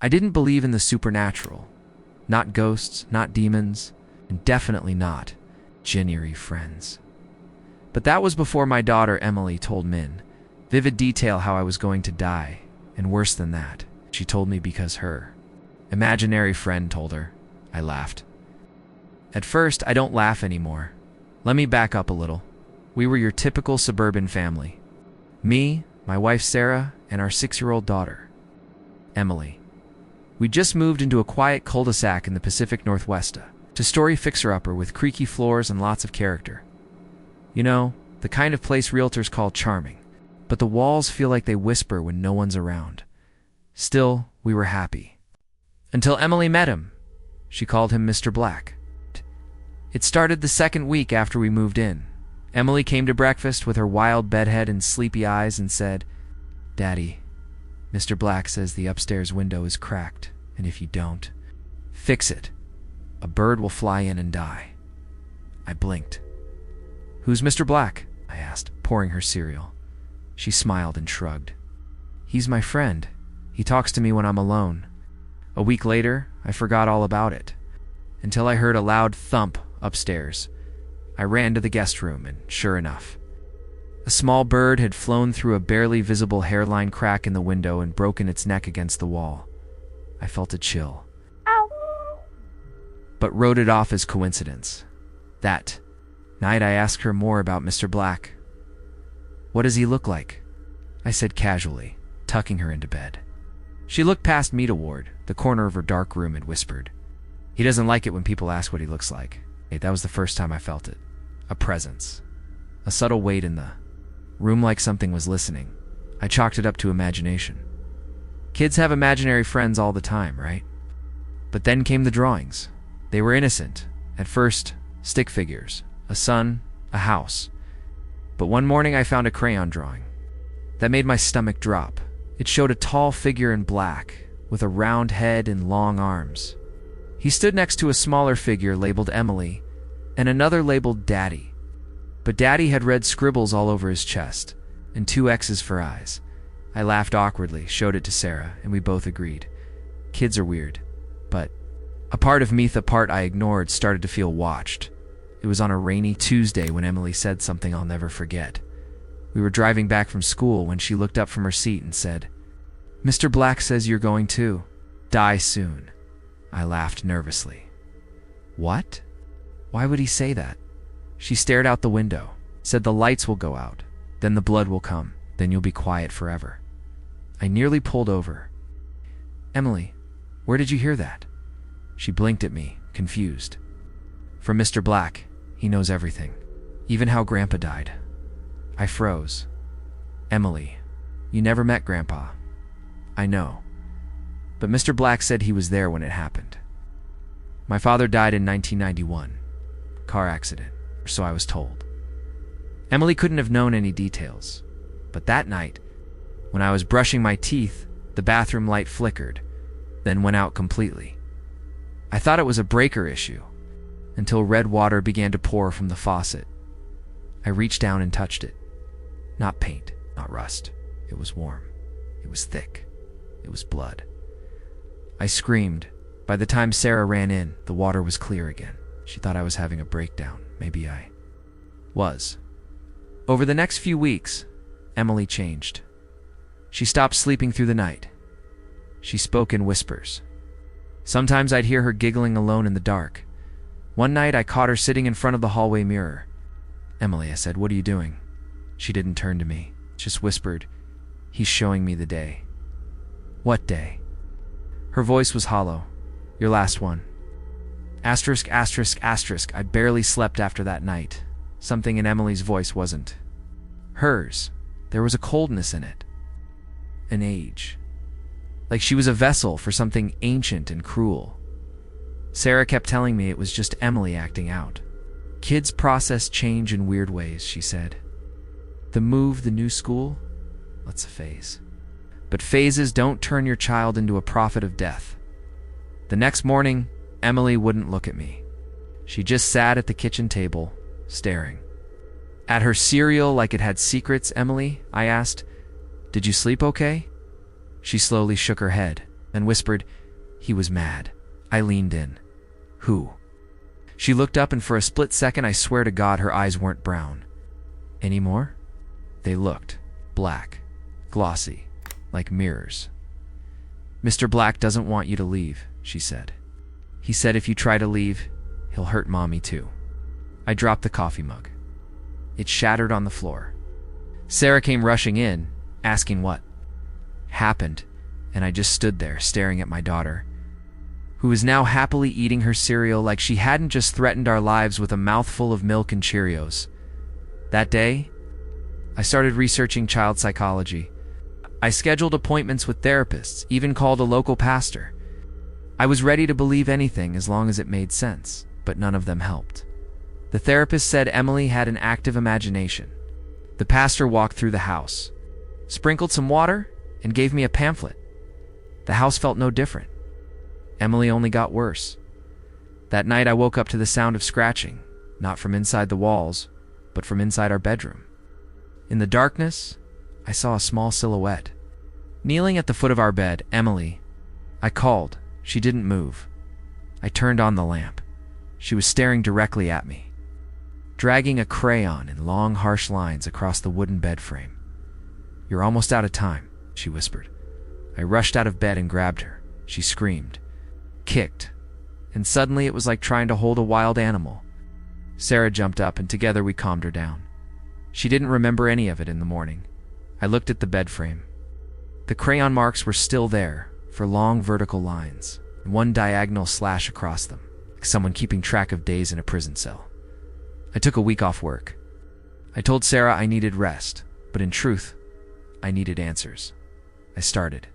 I didn't believe in the supernatural. Not ghosts, not demons, and definitely not January friends. But that was before my daughter Emily told Min vivid detail how I was going to die, and worse than that, she told me because her imaginary friend told her. I laughed. At first, I don't laugh anymore. Let me back up a little. We were your typical suburban family. Me, my wife Sarah, and our 6-year-old daughter, Emily. We just moved into a quiet cul-de-sac in the Pacific Northwest, a two-story fixer-upper with creaky floors and lots of character. You know, the kind of place realtors call charming, but the walls feel like they whisper when no one's around. Still, we were happy. Until Emily met him. She called him Mr. Black. It started the second week after we moved in. Emily came to breakfast with her wild bedhead and sleepy eyes and said, "Daddy, Mr. Black says the upstairs window is cracked, and if you don't fix it, a bird will fly in and die." I blinked. "Who's Mr. Black?" I asked, pouring her cereal. She smiled and shrugged. "He's my friend. He talks to me when I'm alone." A week later, I forgot all about it, until I heard a loud thump upstairs. I ran to the guest room, and sure enough, a small bird had flown through a barely visible hairline crack in the window and broken its neck against the wall. I felt a chill, but wrote it off as coincidence. That night I asked her more about Mr. Black. "What does he look like?" I said casually, tucking her into bed. She looked past me toward the corner of her dark room and whispered, "He doesn't like it when people ask what he looks like." That was the first time I felt it. A presence. A subtle weight in the room, like something was listening. I chalked it up to imagination. Kids have imaginary friends all the time, right? But then came the drawings. They were innocent. At first, stick figures. A sun, a house. But one morning I found a crayon drawing that made my stomach drop. It showed a tall figure in black, with a round head and long arms. He stood next to a smaller figure labeled Emily, and another labeled Daddy. But Daddy had red scribbles all over his chest, and 2 X's for eyes. I laughed awkwardly, showed it to Sarah, and we both agreed. Kids are weird. But a part of me, the part I ignored, started to feel watched. It was on a rainy Tuesday when Emily said something I'll never forget. We were driving back from school when she looked up from her seat and said, "Mr. Black says you're going to die soon." I laughed nervously. "What? Why would he say that?" She stared out the window, said the lights will go out, then the blood will come, then you'll be quiet forever. I nearly pulled over. "Emily, where did you hear that?" She blinked at me, confused. "From Mr. Black. He knows everything, even how Grandpa died." I froze. "Emily, you never met Grandpa." "I know. But Mr. Black said he was there when it happened." "My father died in 1991. Car accident, or so I was told." Emily couldn't have known any details. But that night, when I was brushing my teeth, the bathroom light flickered, then went out completely. I thought it was a breaker issue, until red water began to pour from the faucet. I reached down and touched it. Not paint, not rust. It was warm. It was thick. It was blood. I screamed. By the time Sarah ran in, the water was clear again. She thought I was having a breakdown. Maybe I was. Over the next few weeks, Emily changed. She stopped sleeping through the night. She spoke in whispers. Sometimes I'd hear her giggling alone in the dark. One night I caught her sitting in front of the hallway mirror. "Emily," I said, "what are you doing?" She didn't turn to me, just whispered, "He's showing me the day." "What day?" Her voice was hollow. "Your last one." Asterisk, asterisk, asterisk. I barely slept after that night. Something in Emily's voice wasn't hers. There was a coldness in it. An age. Like she was a vessel for something ancient and cruel. Sarah kept telling me it was just Emily acting out. "Kids process change in weird ways," she said. "The move, the new school, that's a phase. But phases don't turn your child into a prophet of death." The next morning, Emily wouldn't look at me. She just sat at the kitchen table, staring at her cereal like it had secrets. "Emily," I asked, "did you sleep okay?" She slowly shook her head. and whispered, "He was mad." I leaned in. "Who?" She looked up, and for a split second, I swear to God, her eyes weren't brown anymore. They looked black, glossy, like mirrors. "Mr. Black doesn't want you to leave," she said. "He said if you try to leave, he'll hurt Mommy too." I dropped the coffee mug. It shattered on the floor. Sarah came rushing in, asking what happened, and I just stood there staring at my daughter, who was now happily eating her cereal like she hadn't just threatened our lives with a mouthful of milk and Cheerios. That day, I started researching child psychology. I scheduled appointments with therapists, even called a local pastor. I was ready to believe anything as long as it made sense, but none of them helped. The therapist said Emily had an active imagination. The pastor walked through the house, sprinkled some water, and gave me a pamphlet. The house felt no different. Emily only got worse. That night I woke up to the sound of scratching, not from inside the walls, but from inside our bedroom. In the darkness, I saw a small silhouette. Kneeling at the foot of our bed, "Emily." I called. She didn't move. I turned on the lamp. She was staring directly at me, dragging a crayon in long, harsh lines across the wooden bed frame. "You're almost out of time," she whispered. I rushed out of bed and grabbed her. She screamed, kicked, and suddenly it was like trying to hold a wild animal. Sarah jumped up, and together we calmed her down. She didn't remember any of it in the morning. I looked at the bed frame. The crayon marks were still there, for long vertical lines, and one diagonal slash across them, like someone keeping track of days in a prison cell. I took a week off work. I told Sarah I needed rest, but in truth, I needed answers. I started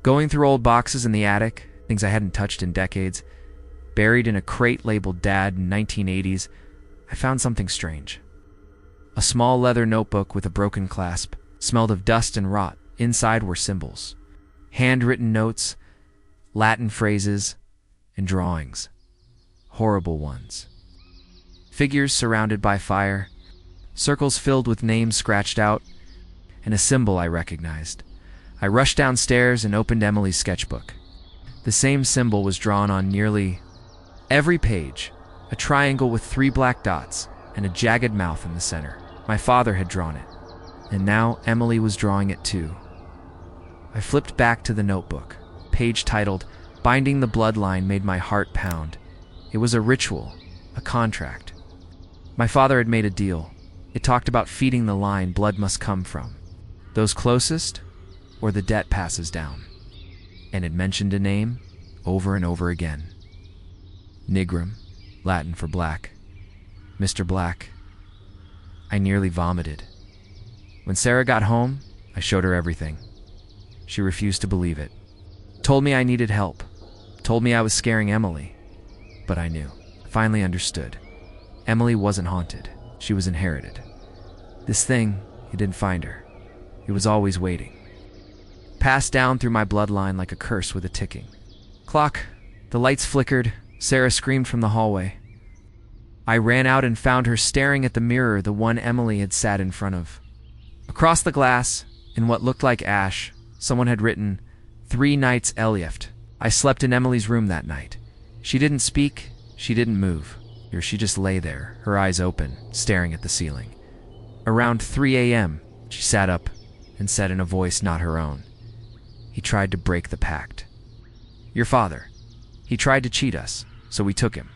going through old boxes in the attic, things I hadn't touched in decades. Buried in a crate labeled Dad in 1980s, I found something strange. A small leather notebook with a broken clasp, smelled of dust and rot. Inside were symbols, handwritten notes, Latin phrases, and drawings. Horrible ones. Figures surrounded by fire, circles filled with names scratched out, and a symbol I recognized. I rushed downstairs and opened Emily's sketchbook. The same symbol was drawn on nearly every page, a triangle with 3 black dots and a jagged mouth in the center. My father had drawn it, and now Emily was drawing it too. I flipped back to the notebook. Page titled, "Binding the Bloodline," made my heart pound. It was a ritual, a contract. My father had made a deal. It talked about feeding the line blood must come from, those closest, or the debt passes down. And it mentioned a name over and over again. Nigrum, Latin for black. Mr. Black. I nearly vomited. When Sarah got home, I showed her everything. She refused to believe it. Told me I needed help. Told me I was scaring Emily. But I knew. Finally understood. Emily wasn't haunted. She was inherited. This thing, it didn't find her. It was always waiting. Passed down through my bloodline like a curse with a ticking clock. The lights flickered. Sarah screamed from the hallway. I ran out and found her staring at the mirror, the one Emily had sat in front of. Across the glass, in what looked like ash, someone had written, 3 nights Elieft. I slept in Emily's room that night. She didn't speak, she didn't move, or she just lay there, her eyes open, staring at the ceiling. Around 3 a.m., she sat up and said in a voice not her own, "He tried to break the pact. Your father. He tried to cheat us, so we took him."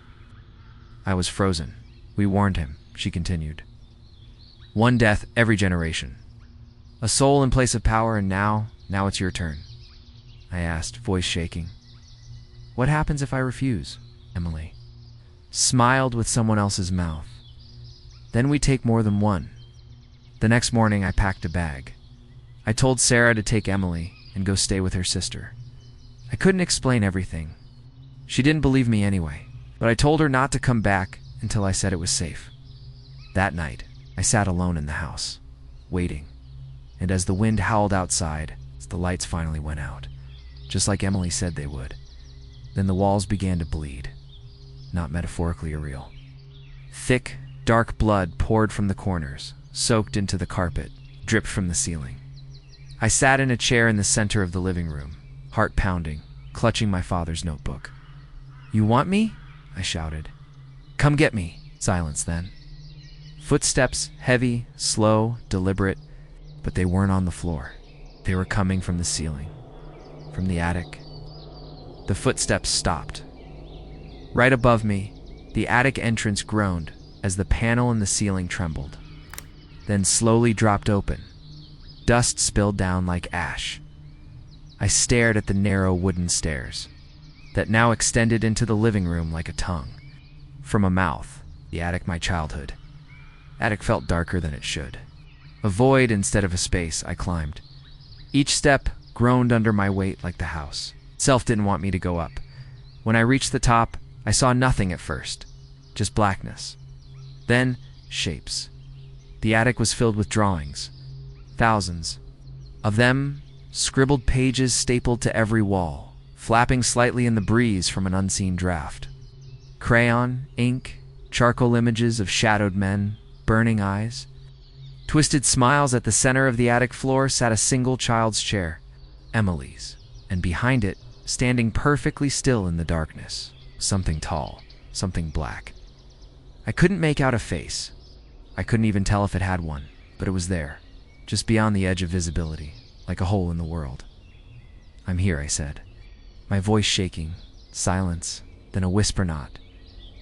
I was frozen. "We warned him," she continued. "One death every generation. A soul in place of power, and now it's your turn." I asked, voice shaking. "What happens if I refuse?" Emily smiled with someone else's mouth. "Then we take more than one." The next morning I packed a bag. I told Sarah to take Emily and go stay with her sister. I couldn't explain everything. She didn't believe me anyway, but I told her not to come back until I said it was safe. That night, I sat alone in the house, waiting, and as the wind howled outside, as the lights finally went out, just like Emily said they would, then the walls began to bleed, not metaphorically or real. Thick, dark blood poured from the corners, soaked into the carpet, dripped from the ceiling. I sat in a chair in the center of the living room, heart pounding, clutching my father's notebook. "You want me?" I shouted. "Come get me." Silence then. Footsteps, heavy, slow, deliberate, but they weren't on the floor. They were coming from the ceiling, from the attic. The footsteps stopped. Right above me, the attic entrance groaned as the panel in the ceiling trembled, then slowly dropped open. Dust spilled down like ash. I stared at the narrow wooden stairs that now extended into the living room like a tongue. From a mouth, the attic my childhood. Attic felt darker than it should. A void instead of a space, I climbed. Each step groaned under my weight like the house. Self didn't want me to go up. When I reached the top, I saw nothing at first, just blackness. Then, shapes. The attic was filled with drawings. Thousands of them, scribbled pages stapled to every wall, flapping slightly in the breeze from an unseen draft. Crayon, ink, charcoal images of shadowed men, burning eyes. Twisted smiles. At the center of the attic floor sat a single child's chair, Emily's, and behind it, standing perfectly still in the darkness, something tall, something black. I couldn't make out a face. I couldn't even tell if it had one, but it was there, just beyond the edge of visibility, like a hole in the world. "I'm here," I said, my voice shaking. Silence, then a whisper, not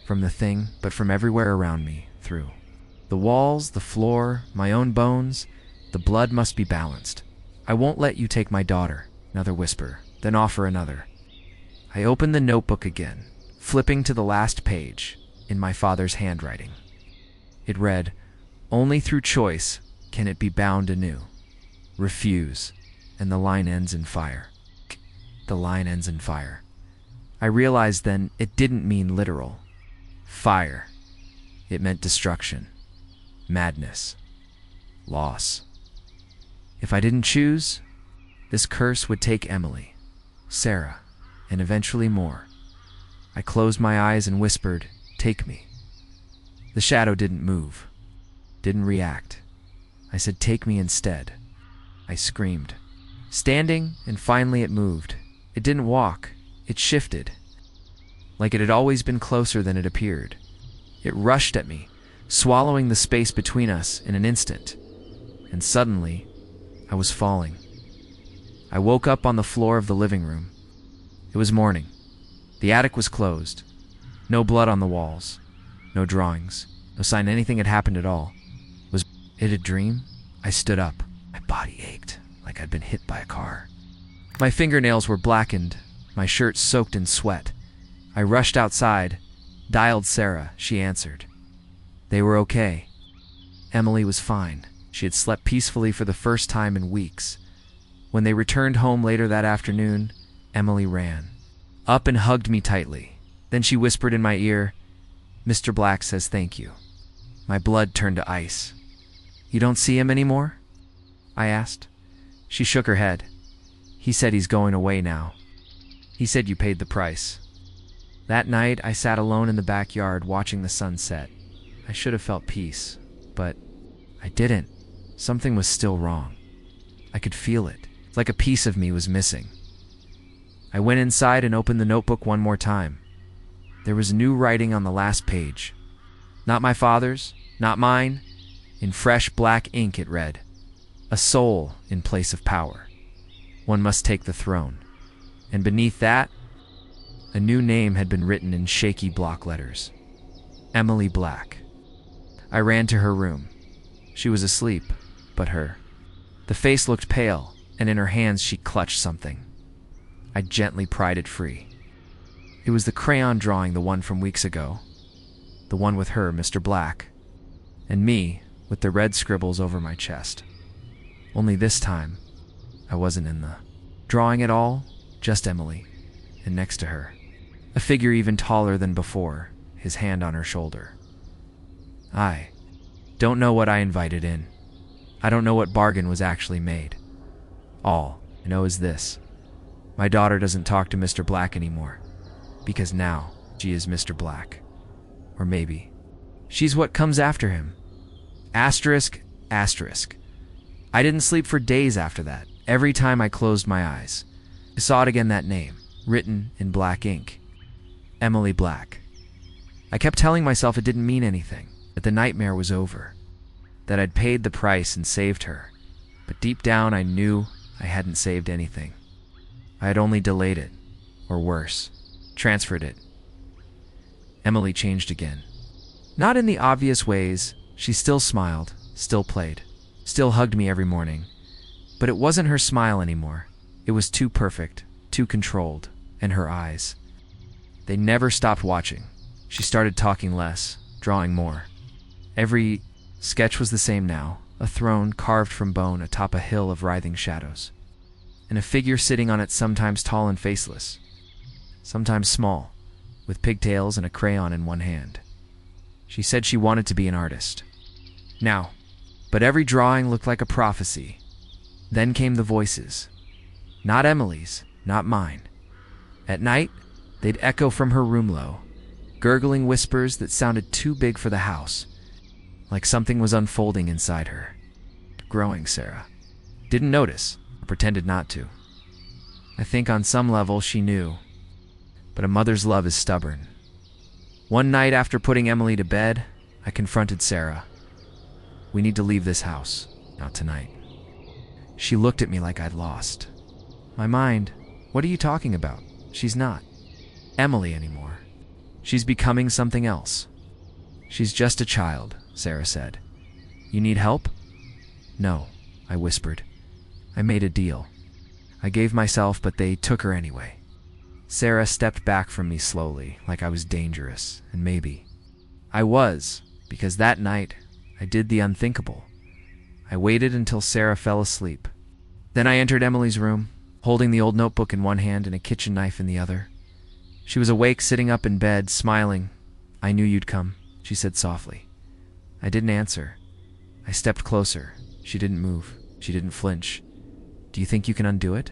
from the thing, but from everywhere around me, through the walls, the floor, my own bones. "The blood must be balanced. I won't let you take my daughter." Another whisper, then offer another. I opened the notebook again, flipping to the last page, in my father's handwriting. It read, "Only through choice can it be bound anew. Refuse," and the line ends in fire. The line ends in fire. I realized then it didn't mean literal. Fire. It meant destruction. Madness. Loss. If I didn't choose, this curse would take Emily, Sarah, and eventually more. I closed my eyes and whispered, "Take me." The shadow didn't move, didn't react. I said, "Take me instead." I screamed. Standing, and finally it moved. It didn't walk, it shifted, like it had always been closer than it appeared. It rushed at me, swallowing the space between us in an instant, and suddenly, I was falling. I woke up on the floor of the living room. It was morning. The attic was closed. No blood on the walls, no drawings, no sign anything had happened at all. Was it a dream? I stood up. My body ached, like I'd been hit by a car. My fingernails were blackened, my shirt soaked in sweat. I rushed outside, dialed Sarah. She answered. They were okay. Emily was fine. She had slept peacefully for the first time in weeks. When they returned home later that afternoon, Emily ran up and hugged me tightly. Then she whispered in my ear, "Mr. Black says thank you." My blood turned to ice. "You don't see him anymore?" I asked. She shook her head. "He said he's going away now. He said you paid the price." That night, I sat alone in the backyard watching the sun set. I should have felt peace, but I didn't. Something was still wrong. I could feel it, like a piece of me was missing. I went inside and opened the notebook one more time. There was new writing on the last page. Not my father's, not mine. In fresh black ink it read, "A soul in place of power. One must take the throne." And beneath that, a new name had been written in shaky block letters. Emily Black. I ran to her room. She was asleep, but the face looked pale, and in her hands she clutched something. I gently pried it free. It was the crayon drawing, the one from weeks ago. The one with her, Mr. Black, and me with the red scribbles over my chest. Only this time, I wasn't in the drawing at all, just Emily, and next to her, a figure even taller than before, his hand on her shoulder. I don't know what I invited in. I don't know what bargain was actually made. All I know is this. My daughter doesn't talk to Mr. Black anymore, because now she is Mr. Black. Or maybe she's what comes after him. Asterisk, asterisk. I didn't sleep for days after that. Every time I closed my eyes, I saw it again, that name, written in black ink. Emily Black. I kept telling myself it didn't mean anything, that the nightmare was over, that I'd paid the price and saved her. But deep down I knew I hadn't saved anything. I had only delayed it, or worse, transferred it. Emily changed again. Not in the obvious ways. She still smiled, still played, still hugged me every morning. But it wasn't her smile anymore. It was too perfect, too controlled, and her eyes. They never stopped watching. She started talking less, drawing more. Every sketch was the same now, a throne carved from bone atop a hill of writhing shadows, and a figure sitting on it, sometimes tall and faceless, sometimes small, with pigtails and a crayon in one hand. She said she wanted to be an artist. Now, but every drawing looked like a prophecy. Then came the voices. Not Emily's, not mine. At night, they'd echo from her room low, gurgling whispers that sounded too big for the house, like something was unfolding inside her. Growing, Sarah. Didn't notice, or pretended not to. I think on some level she knew, but a mother's love is stubborn. One night after putting Emily to bed, I confronted Sarah. We need to leave this house, not tonight. She looked at me like I'd lost my mind. What are you talking about? She's not Emily anymore. She's becoming something else. She's just a child, Sarah said. You need help? No, I whispered. I made a deal. I gave myself, but they took her anyway. Sarah stepped back from me slowly, like I was dangerous, and maybe I was, because that night I did the unthinkable. I waited until Sarah fell asleep. Then I entered Emily's room, holding the old notebook in one hand and a kitchen knife in the other. She was awake, sitting up in bed, smiling. I knew you'd come, she said softly. I didn't answer. I stepped closer. She didn't move. She didn't flinch. Do you think you can undo it?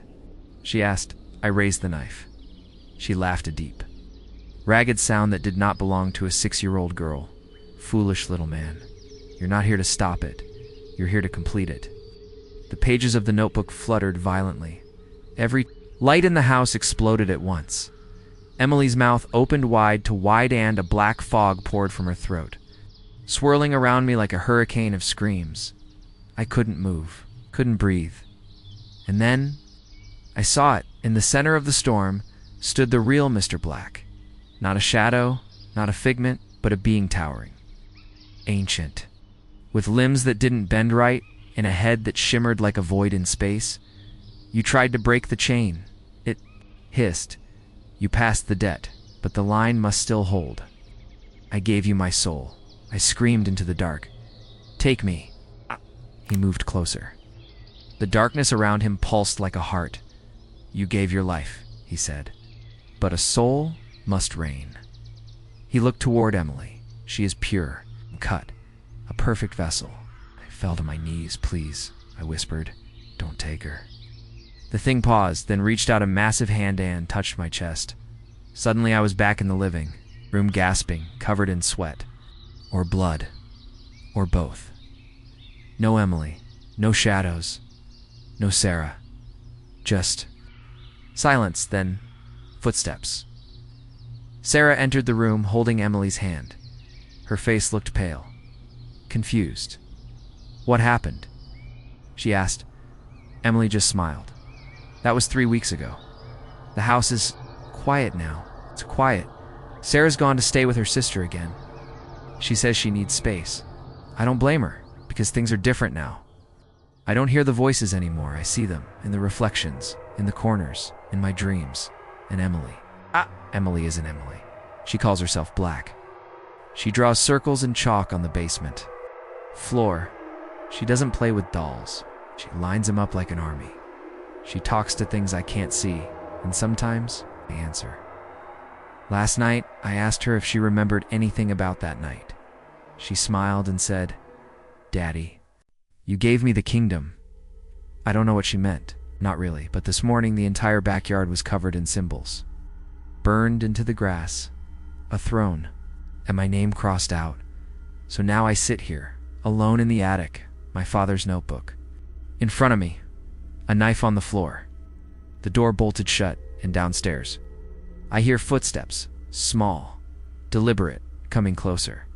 She asked. I raised the knife. She laughed, a deep, ragged sound that did not belong to a 6-year-old girl. Foolish little man. You're not here to stop it. You're here to complete it. The pages of the notebook fluttered violently. Every light in the house exploded at once. Emily's mouth opened wide to wide, and a black fog poured from her throat, swirling around me like a hurricane of screams. I couldn't move, couldn't breathe. And then I saw it. In the center of the storm stood the real Mr. Black. Not a shadow, not a figment, but a being towering. Ancient. With limbs that didn't bend right, and a head that shimmered like a void in space. You tried to break the chain. It hissed. You passed the debt, but the line must still hold. I gave you my soul. I screamed into the dark. Take me. He moved closer. The darkness around him pulsed like a heart. You gave your life, he said. But a soul must reign. He looked toward Emily. She is pure, cut, a perfect vessel. I fell to my knees. Please, I whispered. Don't take her. The thing paused, then reached out a massive hand and touched my chest. Suddenly I was back in the living room, gasping, covered in sweat. Or blood. Or both. No Emily. No shadows. No Sarah. Just silence, then footsteps. Sarah entered the room holding Emily's hand. Her face looked pale. Confused. What happened? She asked. Emily just smiled. That was 3 weeks ago. The house is quiet now. It's quiet. Sarah's gone to stay with her sister again. She says she needs space. I don't blame her, because things are different now. I don't hear the voices anymore. I see them, in the reflections, in the corners, in my dreams. And Emily. Emily isn't Emily. She calls herself Black. She draws circles in chalk on the basement floor. She doesn't play with dolls. She lines them up like an army. She talks to things I can't see, and sometimes I answer. Last night, I asked her if she remembered anything about that night. She smiled and said, Daddy, you gave me the kingdom. I don't know what she meant. Not really, but this morning the entire backyard was covered in symbols. Burned into the grass. A throne. And my name crossed out. So now I sit here, alone in the attic, my father's notebook. In front of me, a knife on the floor. The door bolted shut, and downstairs, I hear footsteps, small, deliberate, coming closer.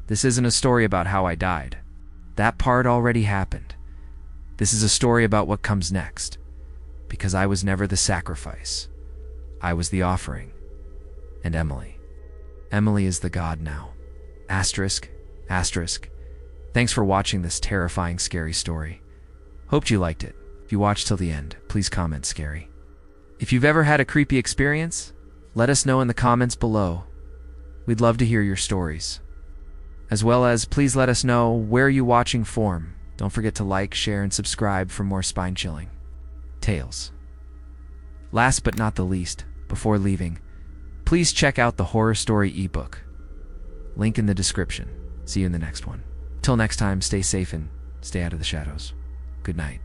This isn't a story about how I died. That part already happened. This is a story about what comes next. Because I was never the sacrifice. I was the offering. And Emily. Emily is the god now. Asterisk, asterisk. Thanks for watching this terrifying, scary story. Hoped you liked it. If you watched till the end, please comment scary. If you've ever had a creepy experience, let us know in the comments below. We'd love to hear your stories. As well as, please let us know where you watching from. Don't forget to like, share, and subscribe for more spine-chilling tales. Last but not the least, before leaving, please check out the horror story ebook. Link in the description. See you in the next one. Till next time, stay safe and stay out of the shadows. Good night.